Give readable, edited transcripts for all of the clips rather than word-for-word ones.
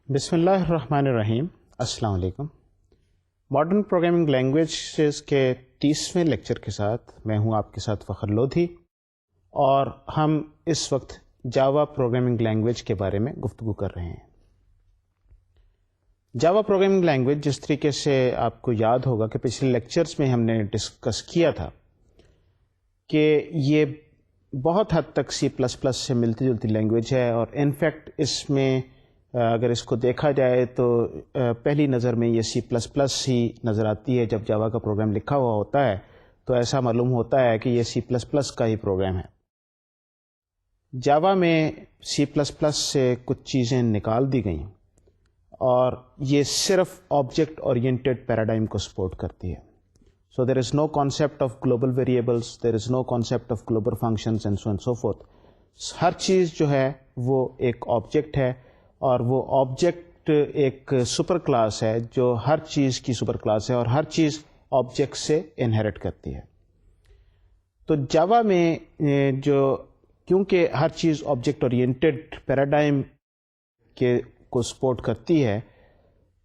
بسم اللہ الرحمن الرحیم. السلام علیکم. ماڈرن پروگرامنگ لینگویجز کے 30ویں لیکچر کے ساتھ میں ہوں آپ کے ساتھ فخر لودھی، اور ہم اس وقت جاوا پروگرامنگ لینگویج کے بارے میں گفتگو کر رہے ہیں. جاوا پروگرامنگ لینگویج، جس طریقے سے آپ کو یاد ہوگا کہ پچھلے لیکچرز میں ہم نے ڈسکس کیا تھا کہ یہ بہت حد تک سی پلس پلس سے ملتی جلتی لینگویج ہے، اور انفیکٹ اس میں اگر اس کو دیکھا جائے تو پہلی نظر میں یہ سی پلس پلس ہی نظر آتی ہے. جب جاوا کا پروگرام لکھا ہوا ہوتا ہے تو ایسا معلوم ہوتا ہے کہ یہ سی پلس پلس کا ہی پروگرام ہے. جاوا میں سی پلس پلس سے کچھ چیزیں نکال دی گئیں، اور یہ صرف آبجیکٹ اورینٹیڈ پیراڈائم کو سپورٹ کرتی ہے. So there is no concept of global variables, there is no concept of global functions and so and so forth. ہر چیز جو ہے وہ ایک آبجیکٹ ہے، اور وہ آبجیکٹ ایک سپر کلاس ہے جو ہر چیز کی سپر کلاس ہے، اور ہر چیز آبجیکٹ سے انہیرٹ کرتی ہے. تو جاوا میں کیونکہ ہر چیز آبجیکٹ اورینٹیڈ پیراڈائم کو سپورٹ کرتی ہے،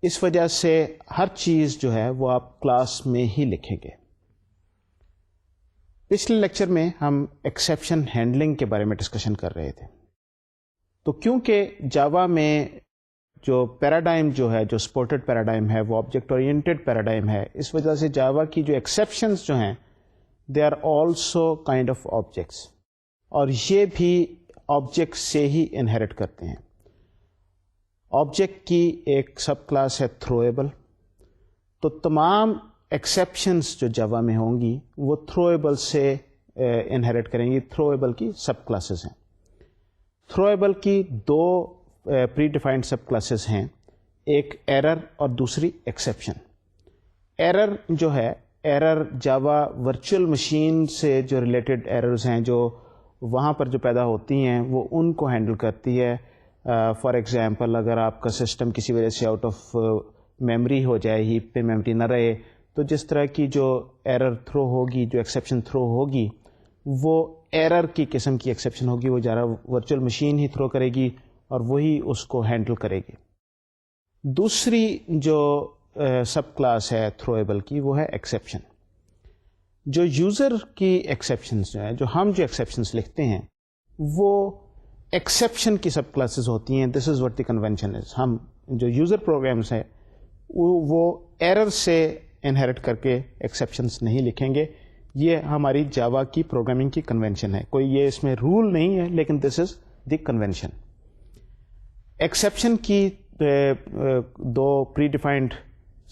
اس وجہ سے ہر چیز جو ہے وہ آپ کلاس میں ہی لکھیں گے. پچھلے لیکچر میں ہم ایکسیپشن ہینڈلنگ کے بارے میں ڈسکشن کر رہے تھے. تو کیونکہ جاوا میں جو پیراڈائم جو ہے، جو سپورٹڈ پیراڈائم ہے، وہ آبجیکٹ اورینٹیڈ پیراڈائم ہے، اس وجہ سے جاوا کی جو ایکسیپشنز جو ہیں they are also kind of objects, اور یہ بھی آبجیکٹ سے ہی انہیرٹ کرتے ہیں. آبجیکٹ کی ایک سب کلاس ہے تھرویبل. تو تمام ایکسیپشنز جو جاوا میں ہوں گی وہ تھرویبل سے انہیرٹ کریں گی. تھرویبل کی سب کلاسز ہیں. تھرویبل کی دو پری ڈیفائنڈ سب کلاسز ہیں، ایک ایرر اور دوسری ایکسیپشن. ایرر جو ہے، ایرر جاوا ورچوئل مشین سے جو ریلیٹڈ ایررز ہیں، جو وہاں پر جو پیدا ہوتی ہیں، وہ ان کو ہینڈل کرتی ہے. فار ایگزامپل، اگر آپ کا سسٹم کسی وجہ سے آؤٹ آف میموری ہو جائے، ہیپ پہ میموری نہ رہے، تو جس طرح کی جو ایرر تھرو ہوگی، جو ایکسیپشن تھرو ہوگی، وہ ایرر کی قسم کی ایکسیپشن ہوگی. وہ جارا ورچوئل مشین ہی تھرو کرے گی اور وہی اس کو ہینڈل کرے گی. دوسری جو سب کلاس ہے تھرویبل کی، وہ ہے ایکسیپشن. جو یوزر کی ایکسیپشنز جو ہیں، جو ہم جو ایکسیپشنز لکھتے ہیں، وہ ایکسیپشن کی سب کلاسز ہوتی ہیں. دس از واٹ دی کنونشن از. ہم جو یوزر پروگرامز ہیں وہ ایرر سے انہیرٹ کر کے ایکسیپشنز نہیں لکھیں گے. یہ ہماری جاوا کی پروگرامنگ کی کنونشن ہے. کوئی یہ اس میں رول نہیں ہے، لیکن دس از دی کنونشن. ایکسیپشن کی دو پری ڈیفائنڈ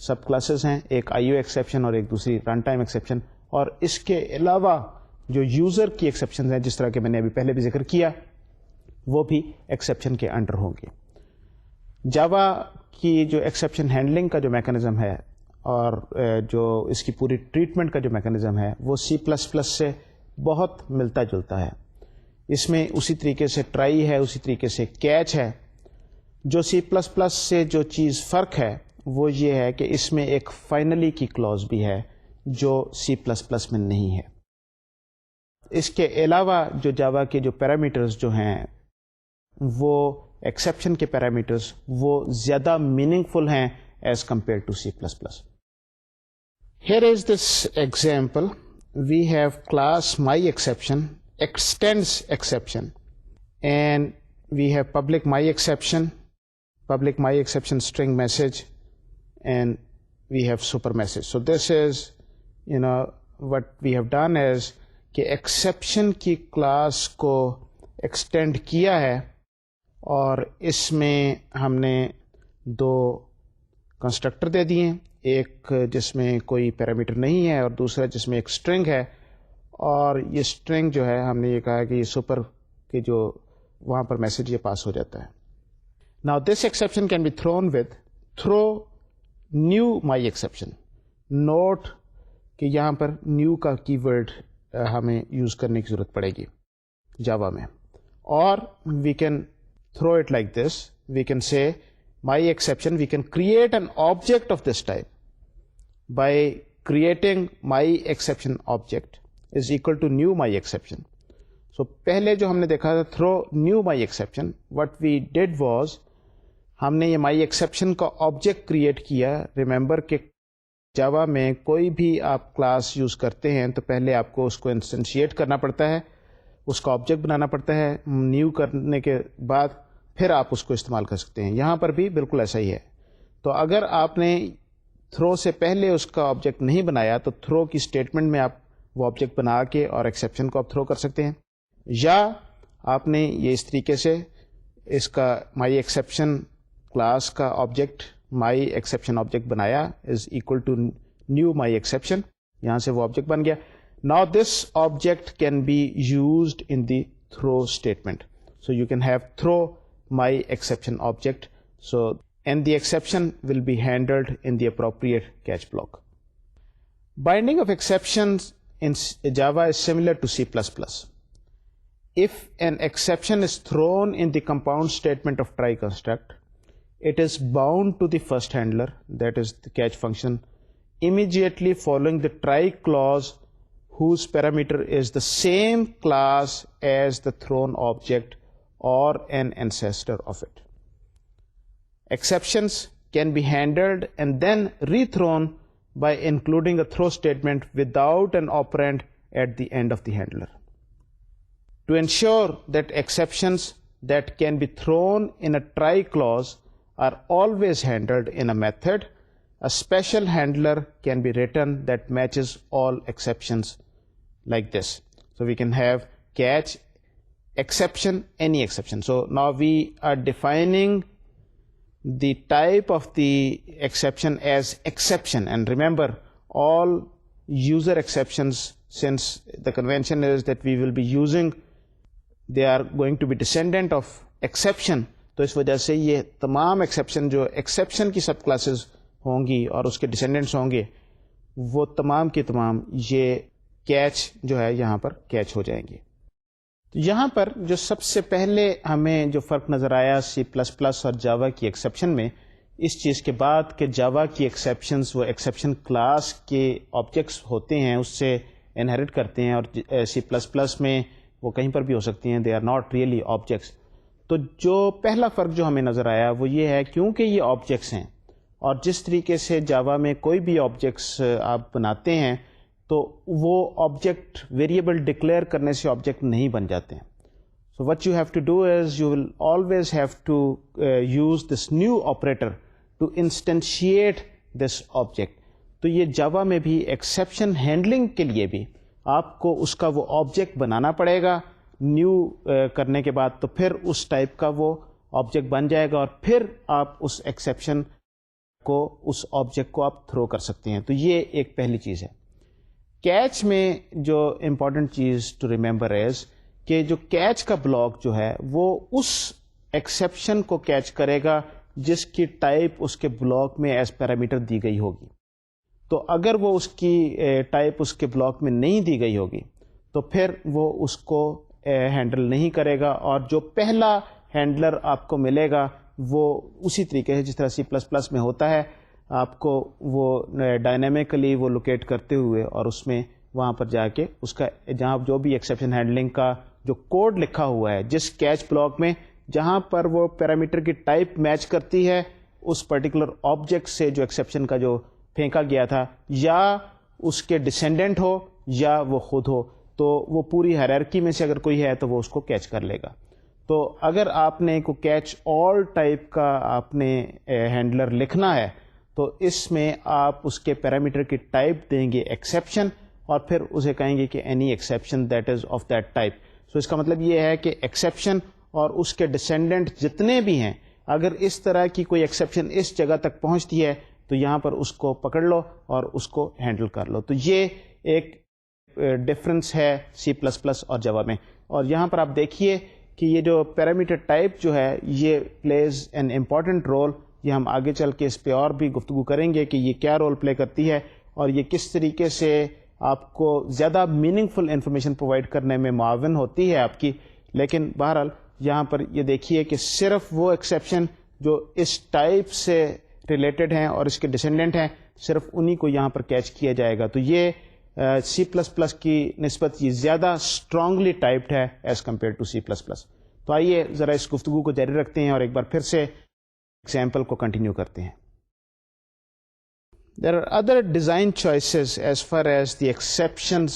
سب کلاسز ہیں، ایک آئی او ایکسیپشن اور ایک دوسری رن ٹائم ایکسیپشن. اور اس کے علاوہ جو یوزر کی ایکسیپشنز ہیں، جس طرح کہ میں نے ابھی پہلے بھی ذکر کیا، وہ بھی ایکسیپشن کے انڈر ہوں گے. جاوا کی جو ایکسیپشن ہینڈلنگ کا جو میکانزم ہے، اور جو اس کی پوری ٹریٹمنٹ کا جو میکانزم ہے، وہ سی پلس پلس سے بہت ملتا جلتا ہے. اس میں اسی طریقے سے ٹرائی ہے، اسی طریقے سے کیچ ہے. جو سی پلس پلس سے جو چیز فرق ہے وہ یہ ہے کہ اس میں ایک فائنلی کی کلوز بھی ہے، جو سی پلس پلس میں نہیں ہے. اس کے علاوہ جو جاوا کے جو پیرامیٹرز جو ہیں، وہ ایکسیپشن کے پیرامیٹرز وہ زیادہ میننگ فل ہیں as compared to C plus plus. Here is this example. We have class myException extends exception, and we have public myException string message, and we have super message. So this is, what we have done is کہ exception کی class کو extend کیا ہے، اور اس میں ہم نے دو کنسٹرکٹر دے دیے ہیں، ایک جس میں کوئی پیرامیٹر نہیں ہے اور دوسرا جس میں ایک اسٹرنگ ہے. اور یہ اسٹرنگ جو ہے، ہم نے یہ کہا کہ یہ سپر کے جو وہاں پر میسج یہ پاس ہو جاتا ہے. Now this exception can be thrown with throw new my exception. Note کہ یہاں پر نیو کا کی ورڈ ہمیں یوز کرنے کی ضرورت پڑے گی جاوا میں. اور we can throw it like this. We can say my exception, we can create an object of this type by creating my exception object is equal to new my exception. So پہلے جو ہم نے دیکھا تھا throw new my exception, what we did was ہم نے یہ my exception کا آبجیکٹ کریٹ کیا. ریممبر کہ جاوا میں کوئی بھی آپ کلاس یوز کرتے ہیں تو پہلے آپ کو اس کو انسٹینشیٹ کرنا پڑتا ہے, اس کا آبجیکٹ بنانا پڑتا ہے, نیو کرنے کے بعد پھر آپ اس کو استعمال کر سکتے ہیں. یہاں پر بھی بالکل ایسا ہی ہے. تو اگر آپ نے تھرو سے پہلے اس کا آبجیکٹ نہیں بنایا تو تھرو کی اسٹیٹمنٹ میں آپ وہ آبجیکٹ بنا کے اور ایکسیپشن کو آپ تھرو کر سکتے ہیں, یا آپ نے یہ اس طریقے سے اس کا مائی ایکسیپشن کلاس کا آبجیکٹ مائی ایکسیپشن آبجیکٹ بنایا is equal to new my exception, یہاں سے وہ آبجیکٹ بن گیا. Now this object can be used in the throw statement. So you can have throw my exception object. So and the exception will be handled in the appropriate catch block. Binding of exceptions in Java is similar to C++. If an exception is thrown in the compound statement of try construct, it is bound to the first handler, that is the catch function, immediately following the try clause whose parameter is the same class as the thrown object or an ancestor of it. Exceptions can be handled and then rethrown by including a throw statement without an operand at the end of the handler. To ensure that exceptions that can be thrown in a try clause are always handled in a method, a special handler can be written that matches all exceptions like this. So we can have catch, exception, any exception. So now we are defining the type of the exception as exception. And remember, all user exceptions, since the convention is that we will be using, they are going to be descendant of exception. تو اس وجہ سے یہ تمام exception جو exception کی سب classes ہوں گی اور اس کے ڈسینڈنٹس ہوں گے, وہ تمام کے تمام یہ کیچ جو ہے یہاں پر کیچ ہو جائیں گے. تو یہاں پر جو سب سے پہلے ہمیں جو فرق نظر آیا سی پلس پلس اور جاوا کی ایکسیپشن میں, اس چیز کے بعد کہ جاوا کی ایکسیپشنز وہ ایکسیپشن کلاس کے آبجیکٹس ہوتے ہیں, اس سے انہیرٹ کرتے ہیں, اور سی پلس پلس میں وہ کہیں پر بھی ہو سکتی ہیں, they are not really objects. تو جو پہلا فرق جو ہمیں نظر آیا وہ یہ ہے, کیونکہ یہ آبجیکٹس ہیں اور جس طریقے سے جاوا میں کوئی بھی آبجیکٹس آپ بناتے ہیں تو وہ آبجیکٹ ویریبل ڈکلیئر کرنے سے آبجیکٹ نہیں بن جاتے ہیں. So what you have to do is you will always have to use this new operator to instantiate this object. تو یہ جاوا میں بھی ایکسیپشن ہینڈلنگ کے لیے بھی آپ کو اس کا وہ آبجیکٹ بنانا پڑے گا نیو کرنے کے بعد, تو پھر اس ٹائپ کا وہ آبجیکٹ بن جائے گا اور پھر آپ اس ایکسیپشن کو اس آبجیکٹ کو آپ تھرو کر سکتے ہیں. تو یہ ایک پہلی چیز ہے. کیچ میں جو امپورٹنٹ چیز ٹو ریممبر از کہ جو کیچ کا بلاک جو ہے وہ اس ایکسیپشن کو کیچ کرے گا جس کی ٹائپ اس کے بلاک میں ایز پیرامیٹر دی گئی ہوگی. تو اگر وہ اس کی ٹائپ اس کے بلاک میں نہیں دی گئی ہوگی تو پھر وہ اس کو ہینڈل نہیں کرے گا, اور جو پہلا ہینڈلر آپ کو ملے گا وہ اسی طریقے سے جس طرح سی پلس پلس میں ہوتا ہے, آپ کو وہ ڈائنامکلی وہ لوکیٹ کرتے ہوئے اور اس میں وہاں پر جا کے اس کا جہاں جو بھی ایکسیپشن ہینڈلنگ کا جو کوڈ لکھا ہوا ہے جس کیچ بلاک میں جہاں پر وہ پیرامیٹر کی ٹائپ میچ کرتی ہے اس پرٹیکولر آبجیکٹ سے جو ایکسیپشن کا جو پھینکا گیا تھا, یا اس کے ڈسینڈنٹ ہو یا وہ خود ہو, تو وہ پوری ہائرارکی میں سے اگر کوئی ہے تو وہ اس کو کیچ کر لے گا. تو اگر آپ نے کو کیچ آل ٹائپ کا آپ نے ہینڈلر لکھنا ہے تو اس میں آپ اس کے پیرامیٹر کی ٹائپ دیں گے ایکسیپشن, اور پھر اسے کہیں گے کہ any exception that is of that type. So اس کا مطلب یہ ہے کہ ایکسیپشن اور اس کے ڈسینڈنٹ جتنے بھی ہیں, اگر اس طرح کی کوئی ایکسیپشن اس جگہ تک پہنچتی ہے تو یہاں پر اس کو پکڑ لو اور اس کو ہینڈل کر لو. تو یہ ایک ڈفرنس ہے سی پلس پلس اور جاوا میں. اور یہاں پر آپ دیکھیے کہ یہ جو پیرامیٹر ٹائپ جو ہے یہ پلیز این امپورٹنٹ رول. یہ ہم آگے چل کے اس پہ اور بھی گفتگو کریں گے کہ یہ کیا رول پلے کرتی ہے اور یہ کس طریقے سے آپ کو زیادہ میننگ فل انفارمیشن پرووائڈ کرنے میں معاون ہوتی ہے آپ کی. لیکن بہرحال یہاں پر یہ دیکھیے کہ صرف وہ ایکسیپشن جو اس ٹائپ سے ریلیٹڈ ہیں اور اس کے ڈسینڈنٹ ہیں صرف انہی کو یہاں پر کیچ کیا جائے گا. تو یہ سی پلس پلس کی نسبت یہ زیادہ اسٹرانگلی ٹائپڈ ہے as compared to C plus plus. تو آئیے ذرا اس گفتگو کو جاری رکھتے ہیں اور ایک بار پھر سے ایگزامپل کو کنٹینیو کرتے ہیں. There are other design choices as far as the exceptions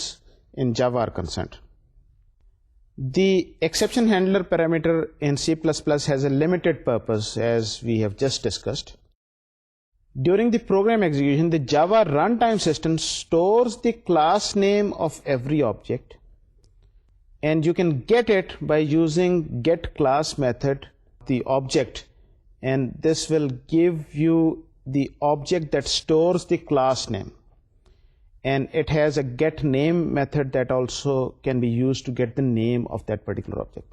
in Java are concerned. The exception handler parameter in C++ has a limited purpose, as we have just discussed. During the program execution, the Java runtime system stores the class name of every object, and you can get it by using getClass method, the object, and this will give you the object that stores the class name, and it has a getName method that also can be used to get the name of that particular object.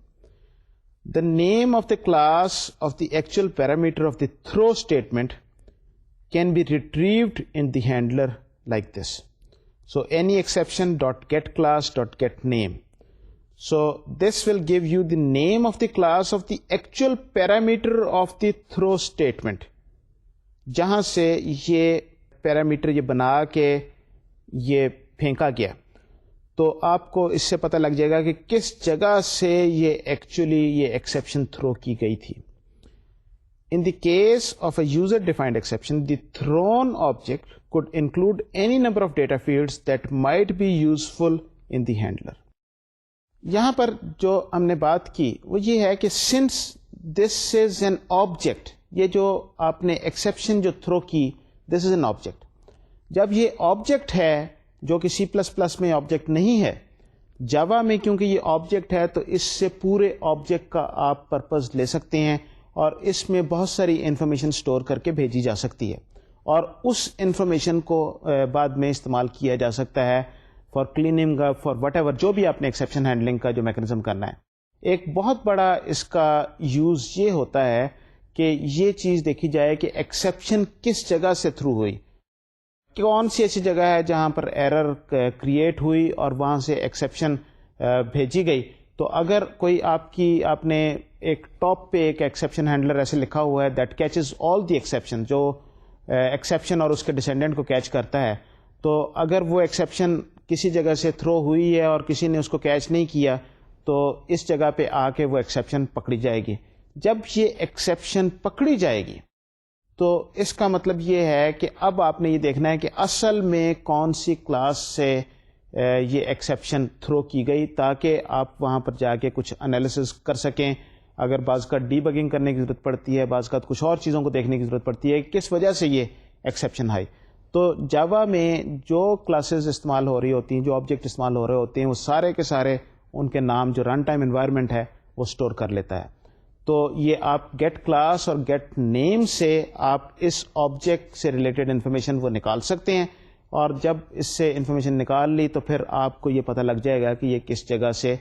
The name of the class of the actual parameter of the throw statement can be retrieved in the handler like this. So any exception .getClass.getName. So this will give you the name of the class of the actual parameter of the throw statement, جہاں سے یہ parameter یہ بنا کے یہ پھینکا گیا. تو آپ کو اس سے پتہ لگ جائے گا کہ کس جگہ سے یہ ایکچولی یہ ایکسیپشن تھرو کی گئی تھی. In the case of a user-defined exception, the thrown object could include any number of data fields that might be useful in the handler. یہاں پر جو ہم نے بات کی وہ یہ ہے کہ since this is an object, یہ جو آپ نے ایکسیپشن جو تھرو کی, دس از این آبجیکٹ. جب یہ آبجیکٹ ہے جو کہ C++ میں آبجیکٹ نہیں ہے, جاوا میں کیونکہ یہ آبجیکٹ ہے تو اس سے پورے آبجیکٹ کا آپ پرپز لے سکتے ہیں اور اس میں بہت ساری انفارمیشن سٹور کر کے بھیجی جا سکتی ہے اور اس انفارمیشن کو بعد میں استعمال کیا جا سکتا ہے for cleaning up, for what ever, جو بھی آپ نے ایکسیپشن ہینڈلنگ کا جو میکینزم کرنا ہے. ایک بہت بڑا اس کا یوز یہ ہوتا ہے کہ یہ چیز دیکھی جائے کہ ایکسیپشن کس جگہ سے تھرو ہوئی, کون سی ایسی جگہ ہے جہاں پر ایرر کریٹ ہوئی اور وہاں سے ایکسیپشن بھیجی گئی. تو اگر کوئی آپ نے ایک ٹاپ پہ ایک ایکسیپشن ہینڈلر ایسے لکھا ہوا ہے that catches all the exception, جو ایکسیپشن اور اس کے ڈسینڈنٹ کو کیچ کرتا ہے, تو اگر وہ ایکسیپشن کسی جگہ سے تھرو ہوئی ہے اور کسی نے اس کو کیچ نہیں کیا تو اس جگہ پہ آ کے وہ ایکسیپشن پکڑی جائے گی. جب یہ ایکسیپشن پکڑی جائے گی تو اس کا مطلب یہ ہے کہ اب آپ نے یہ دیکھنا ہے کہ اصل میں کون سی کلاس سے یہ ایکسیپشن تھرو کی گئی, تاکہ آپ وہاں پر جا کے کچھ انالیسس کر سکیں. اگر بعض کا ڈی بگنگ کرنے کی ضرورت پڑتی ہے, بعض کا کچھ اور چیزوں کو دیکھنے کی ضرورت پڑتی ہے کس وجہ سے یہ ایکسیپشن آئی. تو جاوا میں جو کلاسز استعمال ہو رہی ہوتی ہیں, جو آبجیکٹ استعمال ہو رہے ہوتے ہیں, وہ سارے کے سارے ان کے نام جو رن ٹائم انوائرمنٹ ہے وہ اسٹور کر لیتا ہے. تو یہ آپ گیٹ کلاس اور گیٹ نیم سے آپ اس آبجیکٹ سے ریلیٹڈ انفارمیشن وہ نکال سکتے ہیں, اور جب اس سے انفارمیشن نکال لی تو پھر آپ کو یہ پتہ لگ جائے گا کہ یہ کس جگہ سے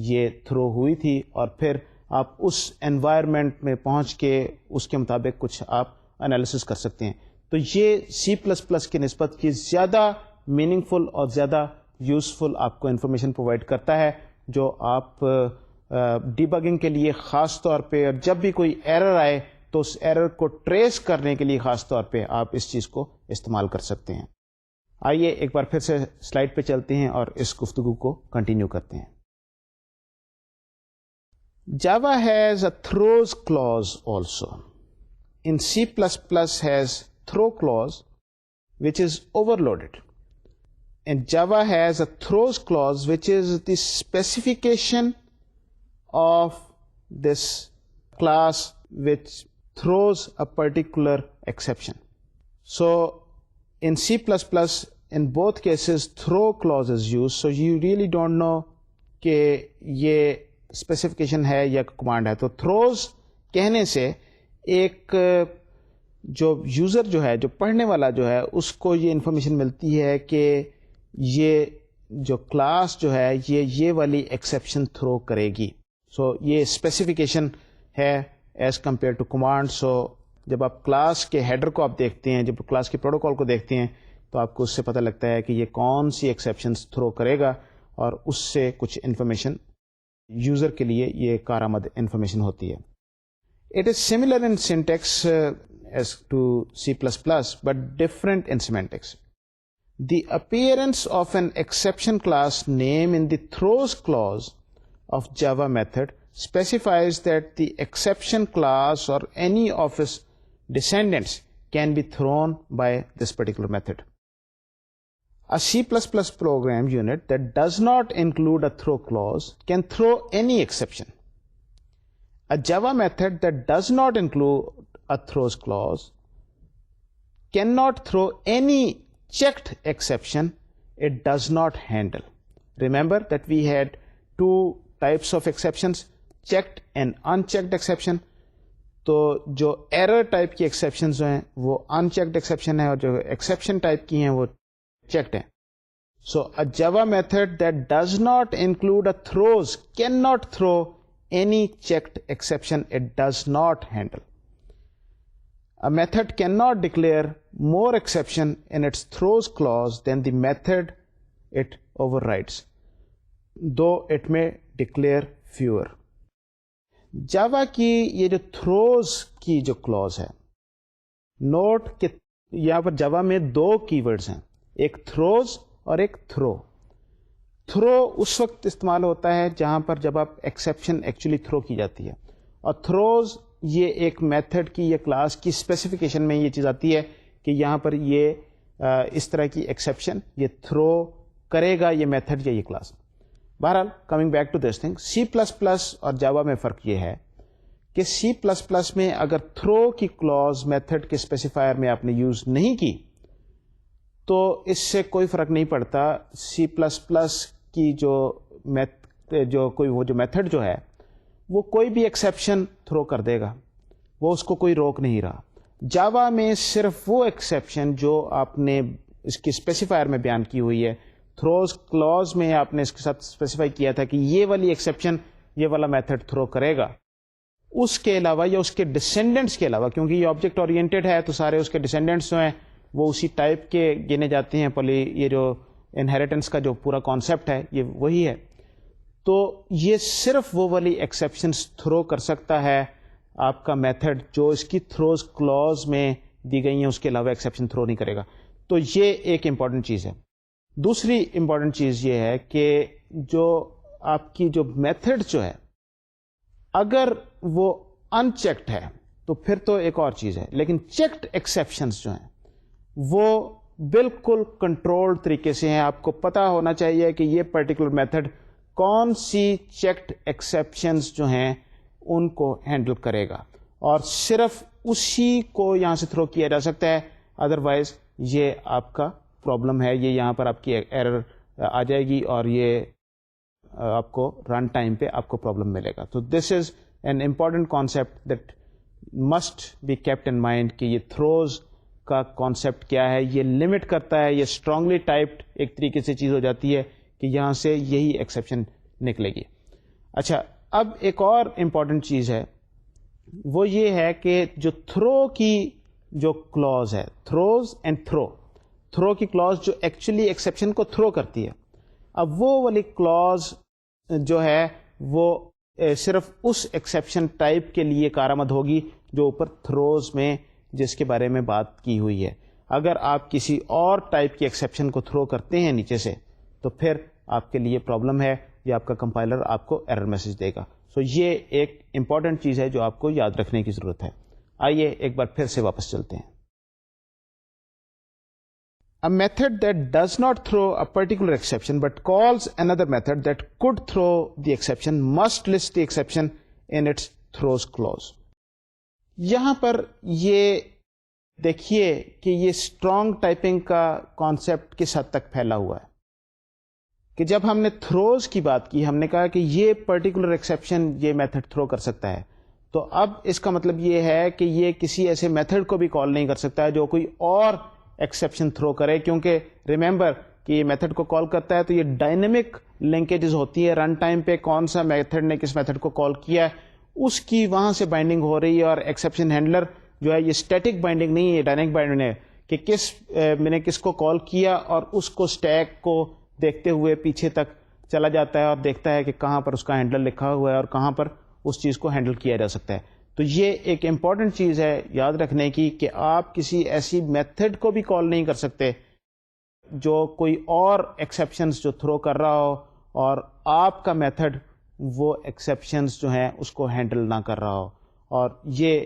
یہ تھرو ہوئی تھی, اور پھر آپ اس انوائرمنٹ میں پہنچ کے اس کے مطابق کچھ آپ انالیسس کر سکتے ہیں. تو یہ C++ کی نسبت کی زیادہ میننگ فل اور زیادہ یوزفل آپ کو انفارمیشن پرووائڈ کرتا ہے, جو آپ ڈی بگنگ کے لیے خاص طور پہ, اور جب بھی کوئی ایرر آئے تو اس ایرر کو ٹریس کرنے کے لیے خاص طور پہ آپ اس چیز کو استعمال کر سکتے ہیں. آئیے ایک بار پھر سے سلائڈ پہ چلتے ہیں اور اس گفتگو کو کنٹینیو کرتے ہیں. Java has a throws clause also. In C++ has throw clause which is overloaded. And Java has a throws clause which is the specification of this class which throws a particular exception. So in C++, in both cases throw clause is used, so you really don't know کہ یہ specification ہے یا command ہے. تو throws کہنے سے ایک جو یوزر جو ہے, جو پڑھنے والا جو ہے, اس کو یہ انفارمیشن ملتی ہے کہ یہ جو کلاس جو ہے یہ والی ایکسیپشن تھرو کرے گی. سو یہ اسپیسیفکیشن ہے ایز کمپیئر ٹو کمانڈ. سو جب آپ کلاس کے ہیڈر کو آپ دیکھتے ہیں, جب کلاس کے پروٹوکال کو دیکھتے ہیں, تو آپ کو اس سے پتہ لگتا ہے کہ یہ کون سی ایکسیپشنز تھرو کرے گا, اور اس سے کچھ انفارمیشن یوزر کے لیے یہ کارآمد انفارمیشن ہوتی ہے. It is similar in syntax as to C++, but different in semantics. The appearance of an exception class name in the throws clause of Java method specifies that the exception class or any of its descendants can be thrown by this particular method. A C++ program unit that does not include a throw clause can throw any exception. A Java method that does not include a throws clause cannot throw any checked exception it does not handle. Remember that we had two types of exceptions, checked and unchecked exception. تو جو error type کی exception جو ہیں وہ ان checked exception ہے اور جو exception type کی ہیں وہ چیکڈ ہیں. So a Java method that does not include a throws can not throw any checked exception it does not handle. A method cannot declare more exception in its throws clause than the method it overrides, though it may declare fewer. جاوا کی یہ جو throws کی جو close ہے، note کہ یہاں پر جاوا میں دو کی ورڈز ہیں، ایک تھروز اور ایک تھرو. تھرو اس وقت استعمال ہوتا ہے جہاں پر جب آپ ایکسیپشن ایکچولی تھرو کی جاتی ہے، اور تھروز یہ ایک میتھڈ کی یا کلاس کی اسپیسیفیکیشن میں یہ چیز آتی ہے کہ یہاں پر یہ اس طرح کی ایکسیپشن یہ تھرو کرے گا یہ میتھڈ یا یہ کلاس. بہرحال coming back to this thing, C plus plus اور جاوا میں فرق یہ ہے کہ سی پلس پلس میں اگر تھرو کی کلوز میتھڈ کے اسپیسیفائر میں آپ نے یوز نہیں کی تو اس سے کوئی فرق نہیں پڑتا. سی پلس پلس کی جو کوئی وہ جو میتھڈ جو ہے وہ کوئی بھی ایکسیپشن تھرو کر دے گا، وہ اس کو کوئی روک نہیں رہا. جاوا میں صرف وہ ایکسیپشن جو آپ نے اس کی اسپیسیفائر میں بیان کی ہوئی ہے، تھروز کلوز میں آپ نے اس کے ساتھ اسپیسیفائی کیا تھا کہ یہ والی ایکسیپشن یہ والا میتھڈ تھرو کرے گا، اس کے علاوہ یا اس کے ڈسینڈنٹس کے علاوہ، کیونکہ یہ آبجیکٹ اورینٹیڈ ہے تو سارے اس کے ڈسینڈنٹس جو ہیں وہ اسی ٹائپ کے گنے جاتے ہیں. یہ جو انہیریٹنس کا جو پورا کانسیپٹ ہے یہ وہی ہے. تو یہ صرف وہ والی ایکسیپشنس تھرو کر سکتا ہے آپ کا میتھڈ جو اس کی تھروز کلوز میں دی گئی ہیں، اس کے علاوہ ایکسیپشن تھرو نہیں کرے گا. تو یہ ایک امپورٹنٹ چیز ہے. دوسری امپورٹنٹ چیز یہ ہے کہ جو آپ کی جو میتھڈ جو ہے اگر وہ ان چیکڈ ہے تو پھر تو ایک اور چیز ہے، لیکن چیکڈ ایکسیپشنس جو ہیں وہ بالکل کنٹرولڈ طریقے سے ہیں. آپ کو پتا ہونا چاہیے کہ یہ پرٹیکولر میتھڈ کون سی چیکڈ ایکسیپشنز جو ہیں ان کو ہینڈل کرے گا، اور صرف اسی کو یہاں سے تھرو کیا جا سکتا ہے. ادروائز یہ آپ کا پرابلم ہے، یہ یہاں پر آپ کی ایرر آ جائے گی اور یہ آپ کو رن ٹائم پہ آپ کو پرابلم ملے گا. تو this is an important concept that must be kept in mind کہ یہ تھروز کا کانسیپٹ کیا ہے. یہ لمٹ کرتا ہے، یہ اسٹرانگلی ٹائپڈ ایک طریقے سے چیز ہو جاتی ہے کہ یہاں سے یہی ایکسیپشن نکلے گی. اچھا، اب ایک اور امپورٹنٹ چیز ہے، وہ یہ ہے کہ جو تھرو کی جو کلوز ہے، تھروز اینڈ تھرو کی کلوز جو ایکچولی ایکسیپشن کو تھرو کرتی ہے، اب وہ والی کلوز جو ہے وہ صرف اس ایکسیپشن ٹائپ کے لیے کارآمد ہوگی جو اوپر تھروز میں جس کے بارے میں بات کی ہوئی ہے. اگر آپ کسی اور ٹائپ کی ایکسیپشن کو تھرو کرتے ہیں نیچے سے تو پھر آپ کے لیے پرابلم ہے، یا آپ کا کمپائلر آپ کو ایرر میسج دے گا. سو یہ ایک امپورٹنٹ چیز ہے جو آپ کو یاد رکھنے کی ضرورت ہے. آئیے ایک بار پھر سے واپس چلتے ہیں. A method that does not throw a particular exception but calls another method that could throw the exception must list the exception in its throws clause. یہاں پر یہ دیکھیے کہ یہ اسٹرانگ ٹائپنگ کا کانسیپٹ کس حد تک پھیلا ہوا ہے کہ جب ہم نے تھروز کی بات کی، ہم نے کہا کہ یہ پرٹیکولر ایکسیپشن یہ میتھڈ تھرو کر سکتا ہے، تو اب اس کا مطلب یہ ہے کہ یہ کسی ایسے میتھڈ کو بھی کال نہیں کر سکتا ہے جو کوئی اور ایکسیپشن تھرو کرے. کیونکہ ریممبر کہ یہ میتھڈ کو کال کرتا ہے تو یہ ڈائنامک لنکیجز ہوتی ہے، رن ٹائم پہ کون سا میتھڈ نے کس میتھڈ کو کال کیا ہے اس کی وہاں سے بائنڈنگ ہو رہی ہے. اور ایکسیپشن ہینڈلر جو ہے یہ اسٹیٹک بائنڈنگ نہیں ہے، ڈائنامک بائنڈنگ ہے کہ میں نے کس کو کال کیا اور اس کو اسٹیک کو دیکھتے ہوئے پیچھے تک چلا جاتا ہے اور دیکھتا ہے کہ کہاں پر اس کا ہینڈل لکھا ہوا ہے اور کہاں پر اس چیز کو ہینڈل کیا جا سکتا ہے. تو یہ ایک امپورٹنٹ چیز ہے یاد رکھنے کی کہ آپ کسی ایسی میتھڈ کو بھی کال نہیں کر سکتے جو کوئی اور ایکسیپشنز جو تھرو کر رہا ہو اور آپ کا میتھڈ وہ ایکسیپشنز جو ہیں اس کو ہینڈل نہ کر رہا ہو. اور یہ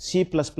C++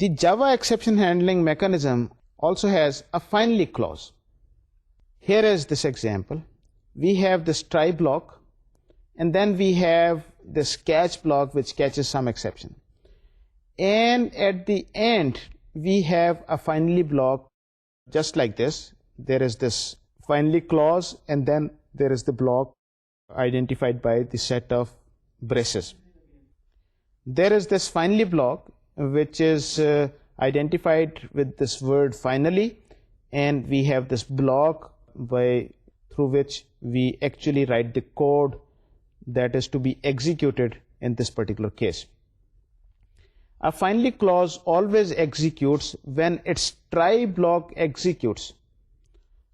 The Java exception handling mechanism also has a finally clause. Here is this example. We have this try block, and then we have this catch block which catches some exception. And at the end, we have a finally block just like this. There is this finally clause, and then there is the block identified by the set of braces. There is this finally block which is identified with this word finally, and we have this block through which we actually write the code that is to be executed in this particular case. A finally clause always executes when its try block executes.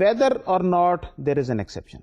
whether or not there is an exception.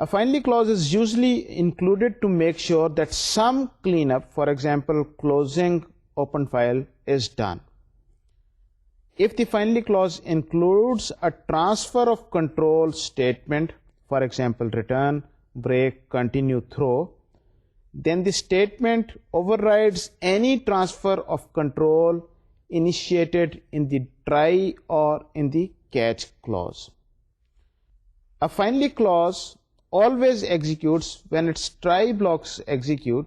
A finally clause is usually included to make sure that some cleanup, for example, closing open file, is done. If the finally clause includes a transfer of control statement, for example, return, break, continue, throw, then the statement overrides any transfer of control initiated in the try or in the catch clause. A finally clause always executes when its try blocks execute.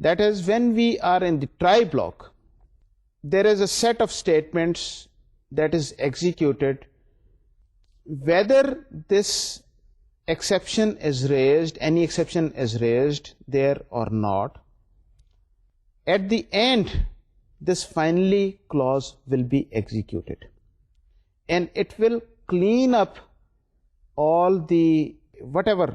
That is, when we are in the try block, there is a set of statements that is executed. Whether this exception is raised, any exception is raised there or not, at the end, this finally clause will be executed. And it will clean up all the whatever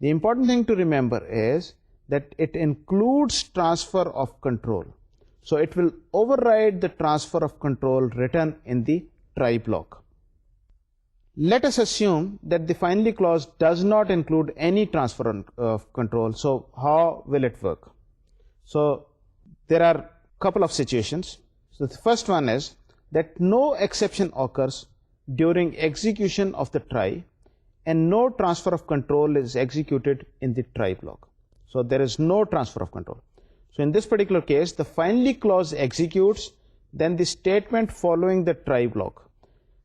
The important thing to remember is that it includes transfer of control. So it will override the transfer of control written in the try block. Let us assume that the finally clause does not include any transfer of control. So how will it work? So there are a couple of situations. So the first one is that no exception occurs during execution of the try, and no transfer of control is executed in the try block. So there is no transfer of control. So in this particular case, the finally clause executes, then the statement following the try block.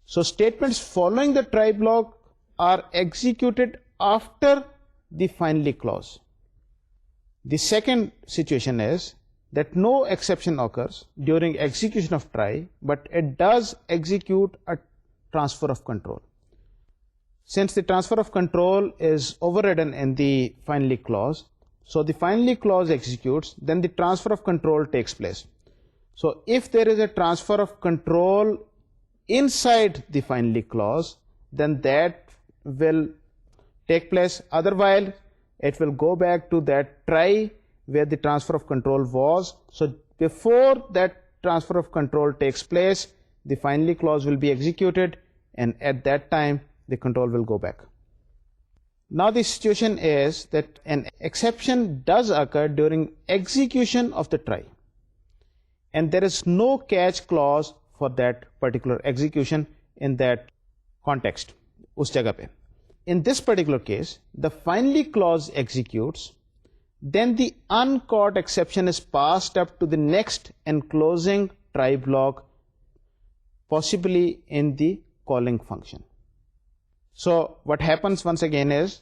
So statements following the try block are executed after the finally clause. The second situation is that no exception occurs during execution of try, but it does execute a transfer of control. Since the transfer of control is overridden in the finally clause, so the finally clause executes, then the transfer of control takes place. So if there is a transfer of control inside the finally clause, then that will take place. Otherwise, it will go back to that try where the transfer of control was. So before that transfer of control takes place, the finally clause will be executed, and at that time, the control will go back. Now the situation is that an exception does occur during execution of the try, and there is no catch clause for that particular execution in that context, us jagah pe. In this particular case, the finally clause executes, then the uncaught exception is passed up to the next enclosing try block, possibly in the calling function. So what happens once again is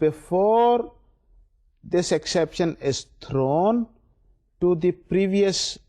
before this exception is thrown to the previous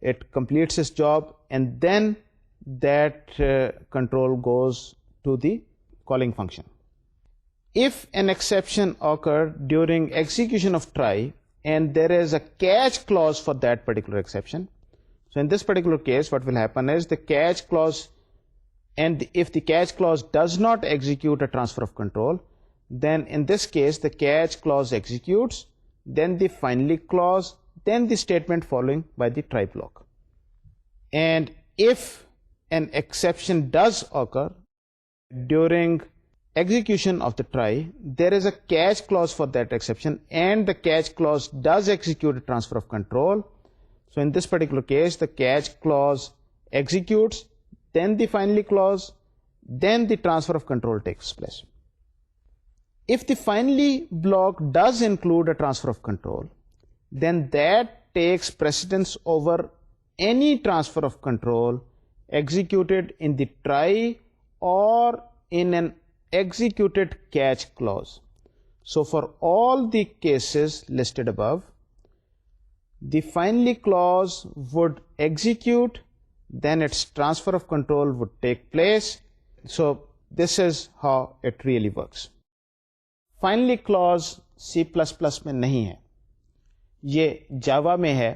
it completes its job, and then that control goes to the calling function. If an exception occurred during execution of try, and there is a catch clause for that particular exception. So in this particular case, what will happen is the catch clause, and if the catch clause does not execute a transfer of control, then in this case the catch clause executes, then the finally clause, then the statement following by the try block. And if an exception does occur during execution of the try, there is a catch clause for that exception, and the catch clause does execute a transfer of control. So in this particular case, the catch clause executes, then the finally clause, then the transfer of control takes place. If the finally block does include a transfer of control, then that takes precedence over any transfer of control executed in the try or in an executed catch clause. So for all the cases listed above, the finally clause would execute, then its transfer of control would take place. So this is how it really works. Finally clause C++ میں نہیں ہے, یہ جاوا میں ہے,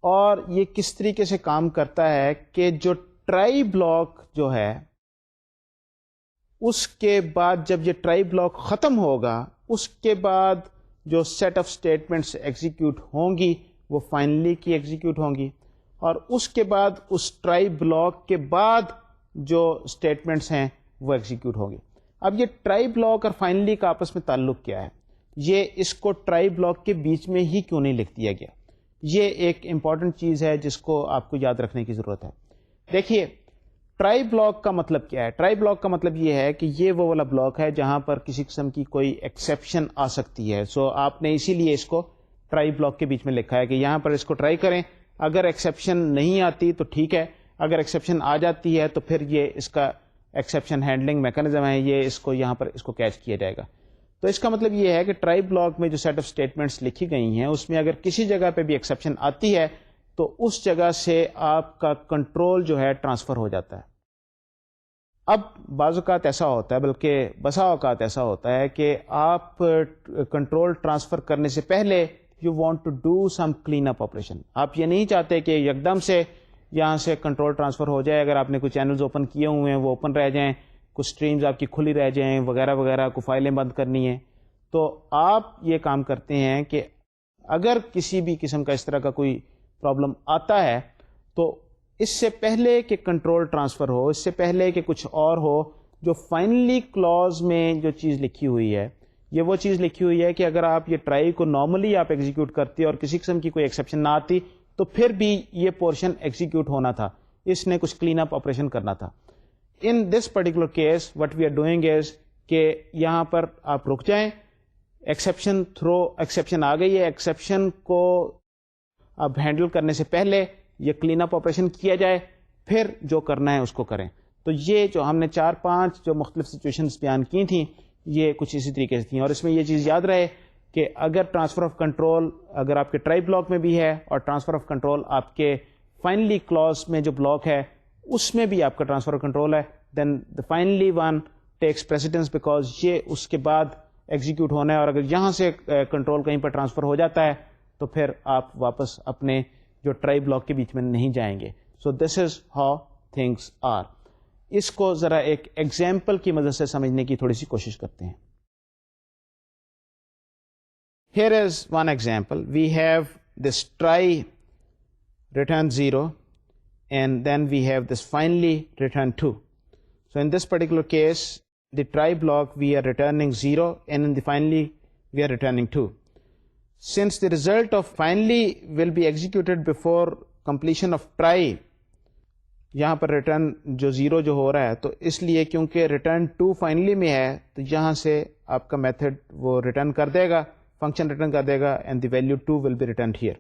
اور یہ کس طریقے سے کام کرتا ہے کہ جو ٹرائی بلاک جو ہے اس کے بعد جب یہ ٹرائی بلاک ختم ہوگا, اس کے بعد جو سیٹ آف اسٹیٹمنٹس ایگزیکیوٹ ہوں گی وہ فائنلی کی ایگزیکیوٹ ہوں گی, اور اس کے بعد اس ٹرائی بلاک کے بعد جو اسٹیٹمنٹس ہیں وہ ایگزیکیوٹ ہوں گی. اب یہ ٹرائی بلاک اور فائنلی کا آپس میں تعلق کیا ہے, یہ اس کو ٹرائی بلاک کے بیچ میں ہی کیوں نہیں لکھ دیا گیا, یہ ایک امپورٹنٹ چیز ہے جس کو آپ کو یاد رکھنے کی ضرورت ہے. دیکھیے ٹرائی بلاک کا مطلب کیا ہے. ٹرائی بلاک کا مطلب یہ ہے کہ یہ وہ والا بلاک ہے جہاں پر کسی قسم کی کوئی ایکسیپشن آ سکتی ہے. سو آپ نے اسی لیے اس کو ٹرائی بلاک کے بیچ میں لکھا ہے کہ یہاں پر اس کو ٹرائی کریں, اگر ایکسیپشن نہیں آتی تو ٹھیک ہے, اگر ایکسیپشن آ جاتی ہے تو پھر یہ اس کا ایکسیپشن ہینڈلنگ میکانزم ہے, یہ اس کو یہاں پر اس کو کیچ کیا جائے گا. تو اس کا مطلب یہ ہے کہ ٹرائی بلاک میں جو سیٹ آف اسٹیٹمنٹس لکھی گئی ہیں اس میں اگر کسی جگہ پہ بھی ایکسیپشن آتی ہے تو اس جگہ سے آپ کا کنٹرول جو ہے ٹرانسفر ہو جاتا ہے. اب بعض اوقات ایسا ہوتا ہے, بلکہ بسا اوقات ایسا ہوتا ہے کہ آپ کنٹرول ٹرانسفر کرنے سے پہلے you want to do some clean up operation. آپ یہ نہیں چاہتے کہ یکدم سے یہاں سے کنٹرول ٹرانسفر ہو جائے. اگر آپ نے کوئی چینلز اوپن کیے ہوئے ہیں وہ اوپن رہ جائیں, کچھ اسٹریمز آپ کی کھلی رہ جائیں وغیرہ وغیرہ, کو فائلیں بند کرنی ہیں, تو آپ یہ کام کرتے ہیں کہ اگر کسی بھی قسم کا اس طرح کا کوئی پرابلم آتا ہے تو اس سے پہلے کہ کنٹرول ٹرانسفر ہو, اس سے پہلے کہ کچھ اور ہو, جو فائنلی کلوز میں جو چیز لکھی ہوئی ہے یہ وہ چیز لکھی ہوئی ہے کہ اگر آپ یہ ٹرائی کو نارملی آپ ایگزیکیوٹ کرتے اور کسی قسم کی کوئی ایکسیپشن نہ آتی تو پھر بھی یہ پورشن ایگزیکیوٹ ہونا تھا, اس نے کچھ کلین اپ آپریشن کرنا تھا. In this particular case what we are doing is کہ یہاں پر آپ رک جائیں, ایکسیپشن آ گئی ہے, ایکسیپشن کو اب ہینڈل کرنے سے پہلے یہ کلین اپ آپریشن کیا جائے, پھر جو کرنا ہے اس کو کریں. تو یہ جو ہم نے 4-5 جو مختلف سچویشنز بیان کی تھیں یہ کچھ اسی طریقے سے تھیں, اور اس میں یہ چیز یاد رہے کہ اگر ٹرانسفر آف کنٹرول اگر آپ کے ٹرائی بلاک میں بھی ہے اور ٹرانسفر آف کنٹرول آپ کے فائنلی کلوز میں جو بلاک ہے اس میں بھی آپ کا ٹرانسفر آف کنٹرول ہے, then the finally one takes precedence because یہ اس کے بعد ایگزیکیوٹ ہونا ہے, اور اگر یہاں سے کنٹرول کہیں پر ٹرانسفر ہو جاتا ہے تو پھر آپ واپس اپنے جو ٹرائی بلاک کے بیچ میں نہیں جائیں گے. سو دس از ہاؤ تھنگس آر. اس کو ذرا ایک ایگزامپل کی مدد سے سمجھنے کی تھوڑی سی کوشش کرتے ہیں. Here is one example. We have this try return 0 and then we have this finally return 2. So in this particular case, the try block we are returning 0 and in the finally we are returning 2. Since the result of finally will be executed before completion of try, یہاں پر return جو 0 جو ہو رہا ہے تو اس لیے کیونکہ return 2 finally میں ہے تو یہاں سے آپ کا میتھڈ وہ ریٹرن کر دے گا, فنکشن ریٹرن کر دے گا and the value 2 will be returned here.